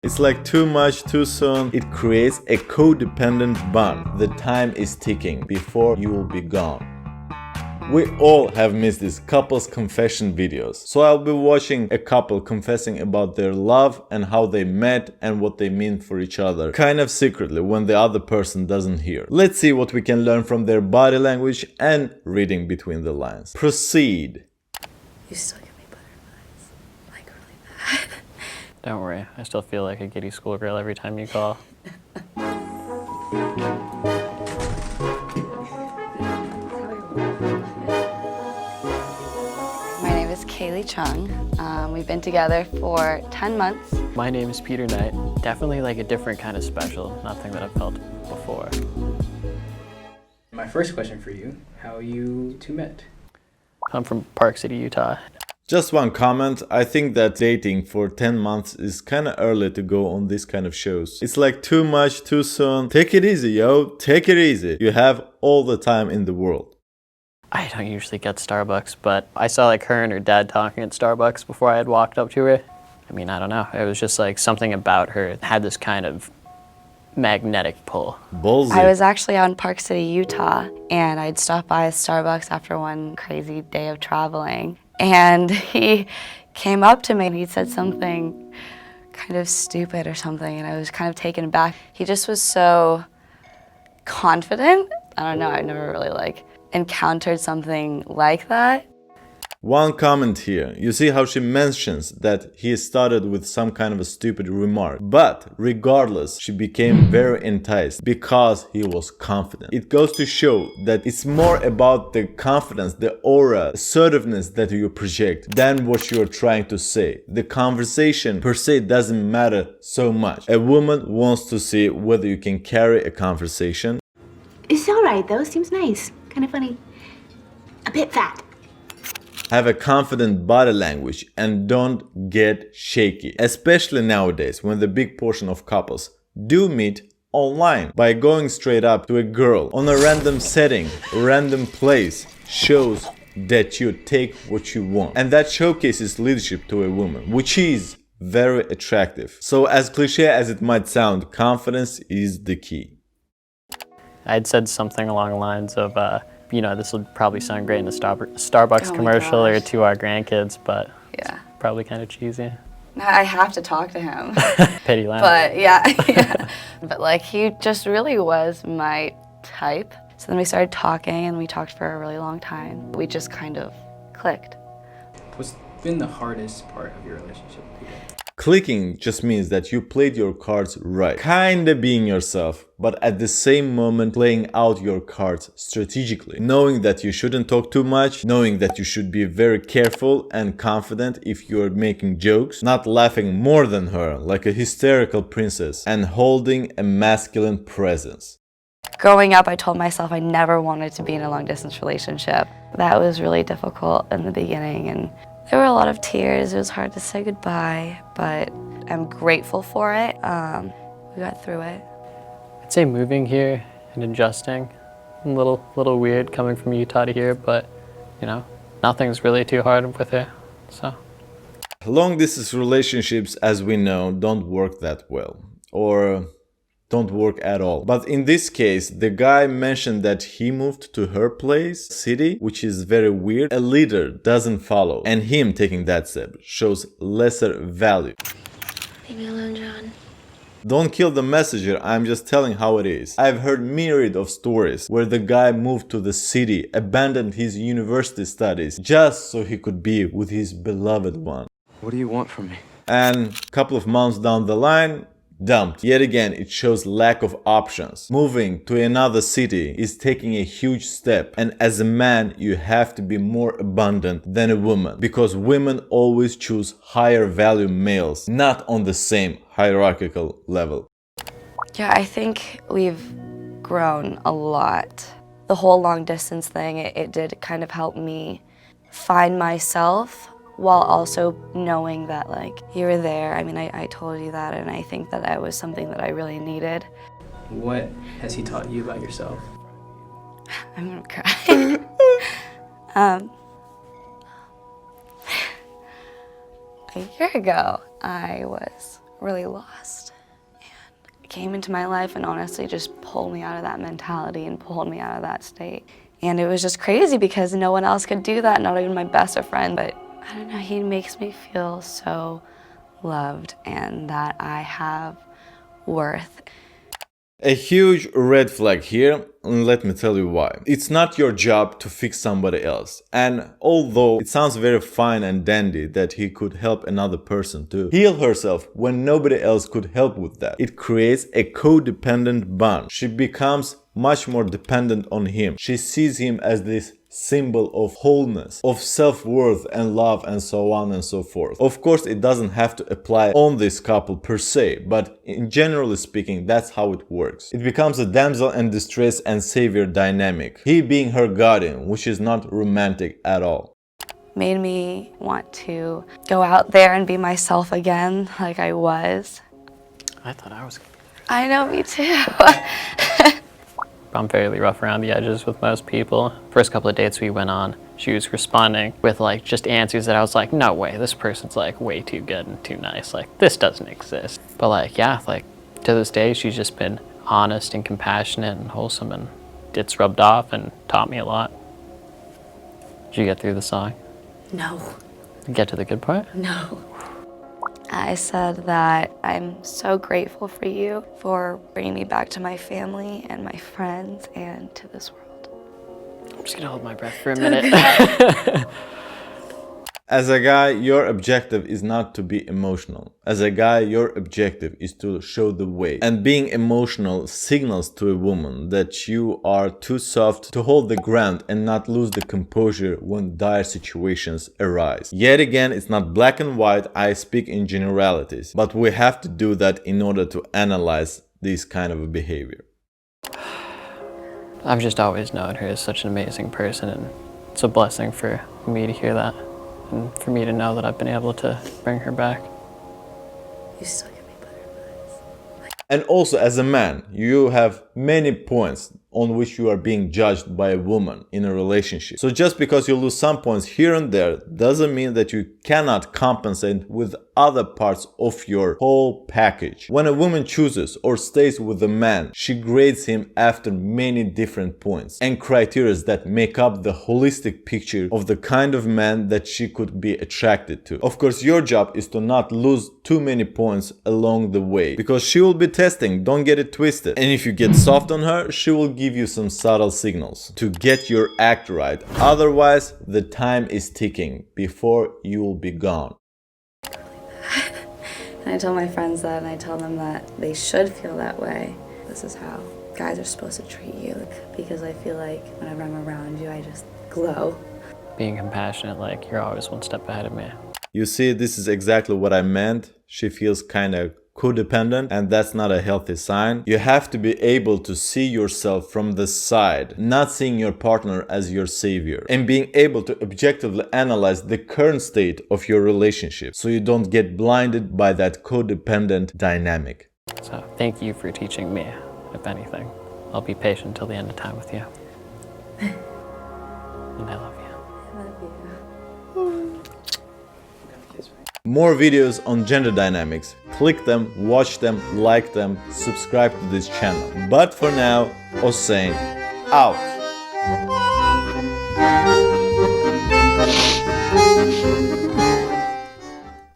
It's like too much too soon. It creates a codependent bond. The time is ticking before you will be gone. We all have missed these couples confession videos. So I'll be watching a couple confessing about their love and how they met and what they mean for each other, kind of secretly when the other person doesn't hear. Let's see what we can learn from their body language and reading between the lines. Proceed. You still give me butterflies, like really bad. Don't worry, I still feel like a giddy schoolgirl every time you call. My name is Kaylee Chung. We've been together for 10 months. My name is Peter Knight. Definitely like a different kind of special, nothing that I've felt before. My first question for you, how you two met? I'm from Park City, Utah. Just one comment, I think that dating for 10 months is kinda early to go on this kind of shows. It's like too much too soon. Take it easy, yo, take it easy. You have all the time in the world. I don't usually get Starbucks, but I saw like her and her dad talking at Starbucks before I had walked up to her. I mean, I don't know, it was just like something about her had this kind of magnetic pull. Ballsy. I was actually out in Park City, Utah, and I'd stopped by a Starbucks after one crazy day of traveling. And he came up to me and he said something kind of stupid or something, and I was kind of taken aback. He just was so confident. I don't know, I've never really encountered something like that. One comment here. You see how she mentions that he started with some kind of a stupid remark. But regardless, she became very enticed because he was confident. It goes to show that it's more about the confidence, the aura, assertiveness that you project than what you're trying to say. The conversation per se doesn't matter so much. A woman wants to see whether you can carry a conversation. It's alright though, seems nice. Kind of funny. A bit fat. Have a confident body language and don't get shaky, especially nowadays when the big portion of couples do meet online. By going straight up to a girl on a random setting, random place shows that you take what you want, and that showcases leadership to a woman, which is very attractive. So as cliche as it might sound, confidence is the key. I'd said something along the lines of, you know, this would probably sound great in a Starbucks commercial or to our grandkids, but Yeah. it's probably kind of cheesy. Now I have to talk to him. Pity lamb. But yeah. But he just really was my type. So then we started talking and we talked for a really long time. We just kind of clicked. What's been the hardest part of your relationship, Peter? Clicking just means that you played your cards right, kinda being yourself, but at the same moment playing out your cards strategically, knowing that you shouldn't talk too much, knowing that you should be very careful and confident if you're making jokes, not laughing more than her like a hysterical princess, and holding a masculine presence. Growing up, I told myself I never wanted to be in a long-distance relationship. That was really difficult in the beginning, and there were a lot of tears. It was hard to say goodbye, but I'm grateful for it. We got through it. I'd say moving here and adjusting. A little weird coming from Utah to here, but you know, nothing's really too hard with it, so. Long distance relationships, as we know, don't work that well, or don't work at all. But in this case, the guy mentioned that he moved to her place, city, which is very weird. A leader doesn't follow, and him taking that step shows lesser value. Leave me alone, John. Don't kill the messenger, I'm just telling how it is. I've heard myriad of stories where the guy moved to the city, abandoned his university studies just so he could be with his beloved one. What do you want from me? And a couple of months down the line, dumped. Yet again, it shows lack of options. Moving to another city is taking a huge step, and as a man, you have to be more abundant than a woman, because women always choose higher value males, not on the same hierarchical level. Yeah, I think we've grown a lot. The whole long distance thing, it did kind of help me find myself, while also knowing that you were there. I mean, I told you that, and I think that that was something that I really needed. What has he taught you about yourself? I'm gonna cry. A year ago, I was really lost. And came into my life and honestly just pulled me out of that mentality and pulled me out of that state. And it was just crazy because no one else could do that, not even my best of friend. But I don't know, he makes me feel so loved and that I have worth. A huge red flag here, and let me tell you why. It's not your job to fix somebody else. And although it sounds very fine and dandy that he could help another person to heal herself when nobody else could help with that, it creates a codependent bond. She becomes much more dependent on him. She sees him as this symbol of wholeness, of self-worth and love, and so on and so forth. Of course, it doesn't have to apply on this couple per se, but in generally speaking, that's how it works. It becomes a damsel in distress and savior dynamic, he being her guardian, which is not romantic at all. Made me want to go out there and be myself again like I was. I thought I was gonna be I know, me too. I'm fairly rough around the edges with most people. First couple of dates we went on, she was responding with like just answers that I was like, no way, this person's like way too good and too nice. Like, this doesn't exist. But like, yeah, like to this day, she's just been honest and compassionate and wholesome, and it's rubbed off and taught me a lot. Did you get through the song? No. Get to the good part? No. I said that I'm so grateful for you for bringing me back to my family and my friends and to this world. I'm just gonna hold my breath for a minute. As a guy, your objective is not to be emotional. As a guy, your objective is to show the way. And being emotional signals to a woman that you are too soft to hold the ground and not lose the composure when dire situations arise. Yet again, it's not black and white, I speak in generalities. But we have to do that in order to analyze this kind of a behavior. I've just always known her as such an amazing person, and it's a blessing for me to hear that. And for me to know that I've been able to bring her back. You still give me butterflies. And also, as a man, you have many points on which you are being judged by a woman in a relationship. So just because you lose some points here and there doesn't mean that you cannot compensate with other parts of your whole package. When a woman chooses or stays with a man, she grades him after many different points and criteria that make up the holistic picture of the kind of man that she could be attracted to. Of course, your job is to not lose too many points along the way, because she will be testing, don't get it twisted. And if you get soft on her, she will give you some subtle signals to get your act right. Otherwise, the time is ticking before you will be gone. And I tell my friends that, and I tell them that they should feel that way. This is how guys are supposed to treat you, because I feel like whenever I'm around you, I just glow. Being compassionate, like you're always one step ahead of me. You see, this is exactly what I meant. She feels kind of codependent, and that's not a healthy sign. You have to be able to see yourself from the side, not seeing your partner as your savior, and being able to objectively analyze the current state of your relationship so you don't get blinded by that codependent dynamic. So thank you for teaching me, if anything. I'll be patient till the end of time with you. And I love you. More videos on gender dynamics. Click them, watch them, like them, subscribe to this channel. But for now, Hossein out.